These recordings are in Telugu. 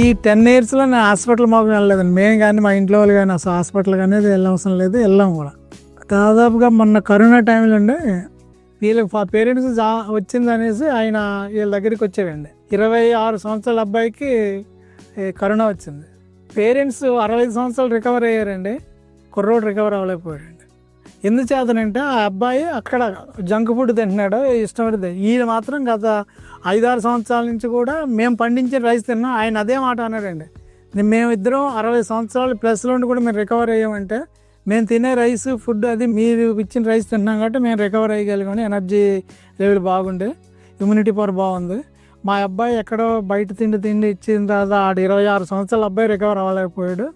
ఈ 10 ఇయర్స్లో నేను హాస్పిటల్ మాకు వెళ్ళలేదండి. మేము కానీ మా ఇంట్లో వాళ్ళు కానీ అసలు హాస్పిటల్ కానీ వెళ్ళవసరం లేదు, వెళ్ళాం కూడా. దాదాపుగా మొన్న కరోనా టైంలో అండి వీళ్ళకి పేరెంట్స్ వచ్చింది అనేసి ఆయన వీళ్ళ దగ్గరికి వచ్చేవండి. 26 సంవత్సరాల అబ్బాయికి కరోనా వచ్చింది. పేరెంట్స్ 65 సంవత్సరాలు రికవర్ అయ్యారండి, కుర్రోడు రికవర్ అవ్వలేకపోయాడండి. ఎందుచేతనంటే ఆ అబ్బాయి అక్కడ జంక్ ఫుడ్ తింటున్నాడు, ఇష్టపడితే. ఈయన మాత్రం గత 5-6 సంవత్సరాల నుంచి కూడా మేము పండించిన రైస్ తిన్నాం. ఆయన అదే మాట అన్నాడండి, మేమిద్దరం 60 సంవత్సరాలు ప్లస్లో ఉండి కూడా మేము రికవర్ అయ్యామంటే మేము తినే రైస్ ఫుడ్ అది మీరు ఇచ్చిన రైస్ తిన్నాం కాబట్టి మేము రికవర్ అయ్యగలిగాం. ఎనర్జీ లెవెల్ బాగుంది, ఇమ్యూనిటీ పవర్ బాగుంది. మా అబ్బాయి ఎక్కడో బయట తిండి ఇచ్చిన తర్వాత 26 సంవత్సరాల అబ్బాయి రికవర్ అవ్వలేకపోయాడు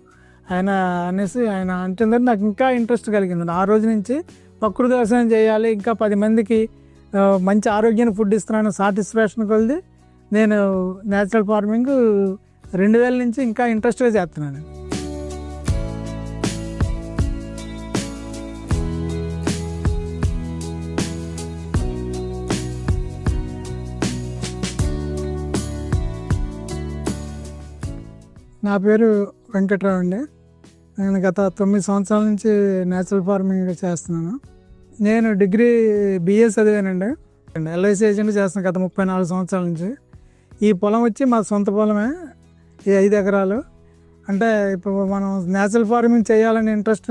ఆయన అనేసి ఆయన అంటుందని నాకు ఇంకా ఇంట్రెస్ట్ కలిగింది. ఆ రోజు నుంచి ప్రకృతి వ్యవసాయం చేయాలి, ఇంకా 10 మందికి మంచి ఆరోగ్యాన్ని ఫుడ్ ఇస్తున్నాను సాటిస్ఫాక్షన్ కొలిది నేను న్యాచురల్ ఫార్మింగ్ 2000 నుంచి ఇంకా ఇంట్రెస్ట్గా చేస్తున్నాను. నా పేరు వెంకట్రావు అండి. నేను గత 9 సంవత్సరాల నుంచి న్యాచురల్ ఫార్మింగ్ చేస్తున్నాను. నేను డిగ్రీ BA చదివానండి. LIC ఏజెంట్ చేస్తున్నాను గత 34 సంవత్సరాల నుంచి. ఈ పొలం వచ్చి మా సొంత పొలమే, ఈ 5 ఎకరాలు. అంటే ఇప్పుడు మనం న్యాచురల్ ఫార్మింగ్ చేయాలని ఇంట్రెస్ట్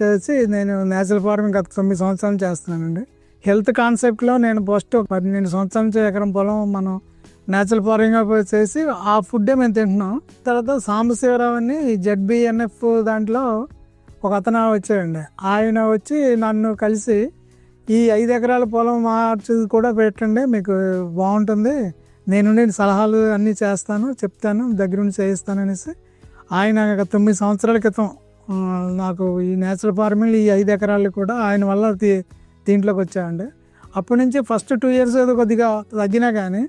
చేసి నేను న్యాచురల్ ఫార్మింగ్ గత 9 సంవత్సరాలు చేస్తున్నానండి. హెల్త్ కాన్సెప్ట్లో నేను ఫస్ట్ 12 సంవత్సరాల నుంచి ఎకరం పొలం మనం న్యాచురల్ ఫార్మింగ్ చేసి ఆ ఫుడ్డే మేము తింటున్నాం. తర్వాత సాంబశివరావు అని ZBNF దాంట్లో ఒక అతను వచ్చాడండి. ఆయన వచ్చి నన్ను కలిసి ఈ 5 ఎకరాల పొలం మార్చి కూడా పెట్టండి, మీకు బాగుంటుంది, నేను సలహాలు అన్నీ చేస్తాను, చెప్తాను, దగ్గరుండి చేయిస్తాను అనేసి ఆయన 9 సంవత్సరాల క్రితం నాకు ఈ న్యాచురల్ ఫార్మింగ్ ఈ 5 ఎకరాలు కూడా ఆయన వల్ల దీంట్లోకి వచ్చాయండి. అప్పటి నుంచి ఫస్ట్ 2 ఇయర్స్ కొద్దిగా తగ్గినా కానీ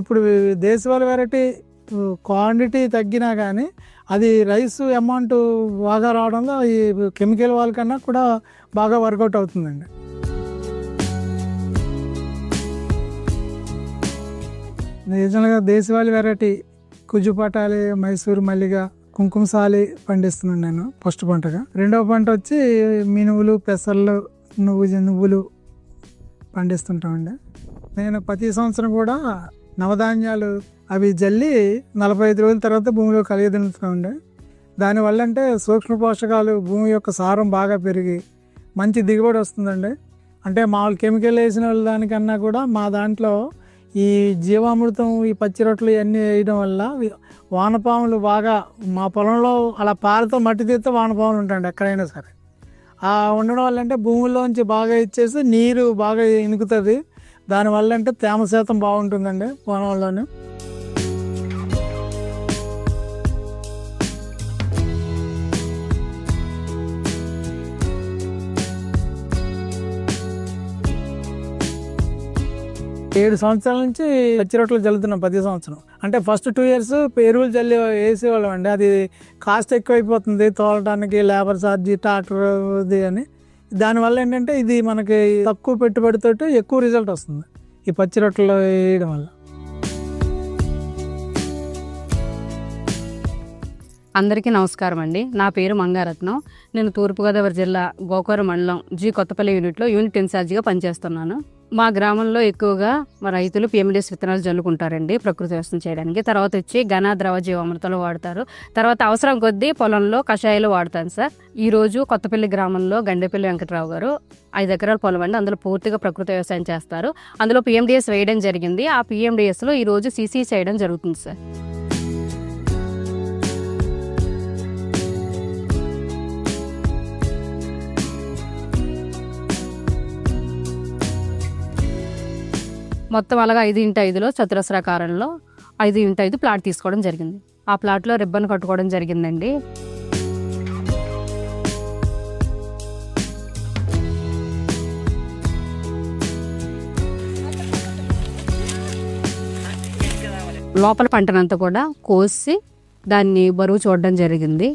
ఇప్పుడు దేశవాళీ వెరైటీ క్వాంటిటీ తగ్గినా కానీ అది రైస్ అమౌంట్ బాగా రావడంలో ఈ కెమికల్ వాళ్ళకన్నా కూడా బాగా వర్కౌట్ అవుతుందండి. నిజంగా దేశవాళీ వెరైటీ కుజుపటాలి, మైసూరు మల్లిగ, కుంకుమసాలి పండిస్తున్నాను నేను ఫస్ట్ పంటగా. రెండవ పంట వచ్చి మినువులు, పెసర్లు, నువ్వులు పండిస్తుంటామండి. నేను ప్రతి సంవత్సరం కూడా నవధాన్యాలు అవి జల్లి 45 రోజుల తర్వాత భూమిలో కలియదించుతామండి. దానివల్ల అంటే సూక్ష్మ పోషకాలు భూమి యొక్క సారం బాగా పెరిగి మంచి దిగుబడి వస్తుందండి. అంటే మామూలు కెమికల్ వేసిన దానికన్నా కూడా మా దాంట్లో ఈ జీవామృతం, ఈ పచ్చి రొట్టెలు ఇవన్నీ వేయడం వల్ల వానపాములు బాగా మా పొలంలో అలా పారతో మట్టి తీస్తే వానపాములు ఉంటాయండి ఎక్కడైనా సరే. ఆ ఉండడం వల్ల అంటే భూముల్లోంచి బాగా ఇచ్చేసి నీరు బాగా ఇనుకుతుంది. దానివల్ల అంటే తేమ శాతం బాగుంటుందండి పొలంలోనే. ఏడు సంవత్సరాల నుంచి పచ్చి రొట్టెలు చల్లుతున్నాం ప్రతి సంవత్సరం. అంటే ఫస్ట్ 2 ఇయర్స్ ఎరువులు చల్లి వేసేవాళ్ళం అండి. అది కాస్ట్ ఎక్కువైపోతుంది తోలటానికి, లేబర్ ఛార్జీ, ట్రాక్టర్ది అని. దానివల్ల ఏంటంటే ఇది మనకి తక్కువ పెట్టుబడితో ఎక్కువ రిజల్ట్ వస్తుంది ఈ పచ్చి రొట్టెలు వేయడం వల్ల. అందరికీ నమస్కారం అండి. నా పేరు మంగారత్నం. నేను తూర్పుగోదావరి జిల్లా గోకవరం మండలం కొత్తపల్లి యూనిట్లో యూనిట్ ఇన్ఛార్జిగా పనిచేస్తున్నాను. మా గ్రామంలో ఎక్కువగా మా రైతులు PMDS విత్తనాలు జల్లుకుంటారండి ప్రకృతి వ్యవసాయం చేయడానికి. తర్వాత వచ్చి ఘన ద్రవ జీవామృతాలు వాడతారు. తర్వాత అవసరం కొద్దీ పొలంలో కషాయాలు వాడతాను సార్. ఈరోజు కొత్తపల్లి గ్రామంలో గండేపల్లి వెంకట్రావు గారు 5 ఎకరాల పొలం అండి, అందులో పూర్తిగా ప్రకృతి వ్యవసాయం చేస్తారు. అందులో PMDS వేయడం జరిగింది. ఆ PMDSలో ఈరోజు CC చేయడం జరుగుతుంది సార్. మొత్తం అలాగా 5x5లో చతురస్రాకారంలో 5x5 ప్లాట్ తీసుకోవడం జరిగింది. ఆ ప్లాట్లో రిబ్బన్ కట్టుకోవడం జరిగిందండి. లోపల పంటనంతా కూడా కోసి దాన్ని బరువు చూడడం జరిగింది.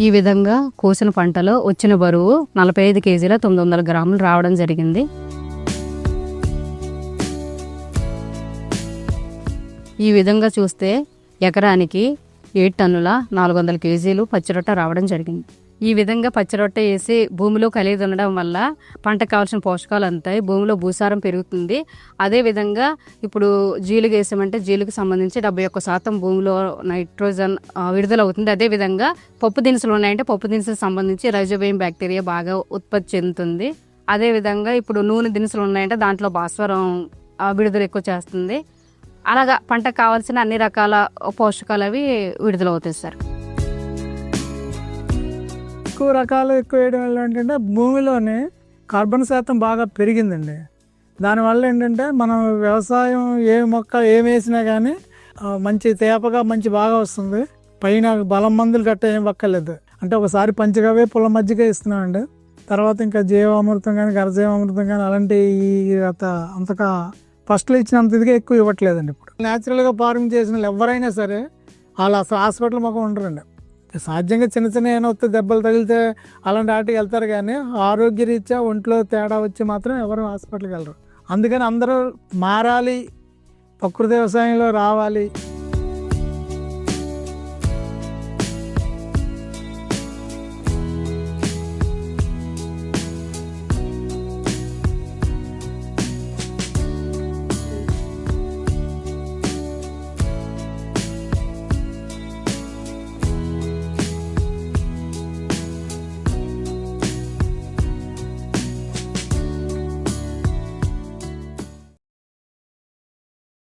ఈ విధంగా కోసిన పంటలో వచ్చిన బరువు 45 కేజీల 900 గ్రాములు రావడం జరిగింది. ఈ విధంగా చూస్తే ఎకరానికి 7 టన్నుల 400 కేజీలు పచ్చిరొట్ట రావడం జరిగింది. ఈ విధంగా పచ్చిరొట్ట వేసి భూమిలో కలిగి ఉండడం వల్ల పంటకు కావాల్సిన పోషకాలు అందుతాయి, భూమిలో భూసారం పెరుగుతుంది. అదేవిధంగా ఇప్పుడు జీలుగు వేసామంటే జీలుగు సంబంధించి 71% భూమిలో నైట్రోజన్ విడుదలవుతుంది. అదేవిధంగా పప్పు దినుసులు ఉన్నాయంటే పప్పు దినుసులకు సంబంధించి రైజోబియం బ్యాక్టీరియా బాగా ఉత్పత్తి చెందుతుంది. అదేవిధంగా ఇప్పుడు నూనె దినుసులు ఉన్నాయంటే దాంట్లో భాస్వరం విడుదల ఎక్కువ చేస్తుంది. అలాగా పంటకు కావాల్సిన అన్ని రకాల పోషకాలు అవి విడుదలవుతాయి సార్. ఎక్కువ రకాలు ఎక్కువ వేయడం వల్ల ఏంటంటే భూమిలోని కార్బన్ శాతం బాగా పెరిగిందండి. దానివల్ల ఏంటంటే మనం వ్యవసాయం ఏ మొక్క ఏం వేసినా కానీ మంచి తేపగా మంచి బాగా వస్తుంది. పైన బలం మందులు గట్ట ఏం పక్కర్లేదు. అంటే ఒకసారి పంచగవే పుల్ల మజ్జిగ ఇస్తున్నామండి. తర్వాత ఇంకా జీవామృతం కానీ ఘనజీవామృతం కానీ అలాంటి అంతగా ఫస్ట్లో ఇచ్చినంత ఇదిగా ఎక్కువ ఇవ్వట్లేదండి. ఇప్పుడు న్యాచురల్గా ఫార్మింగ్ చేసిన వాళ్ళు ఎవరైనా సరే వాళ్ళు అసలు హాస్పిటల్ మొక్క ఉండరండి. సాధ్యంగా చిన్న చిన్న ఏమైనా వస్తే దెబ్బలు తగిలితే అలాంటి వాటికి వెళ్తారు, కానీ ఆరోగ్య రీత్యా ఒంట్లో తేడా వచ్చి మాత్రం ఎవరు హాస్పిటల్కి వెళ్ళరు. అందుకని అందరూ మారాలి, ప్రకృతి వ్యవసాయంలో రావాలి.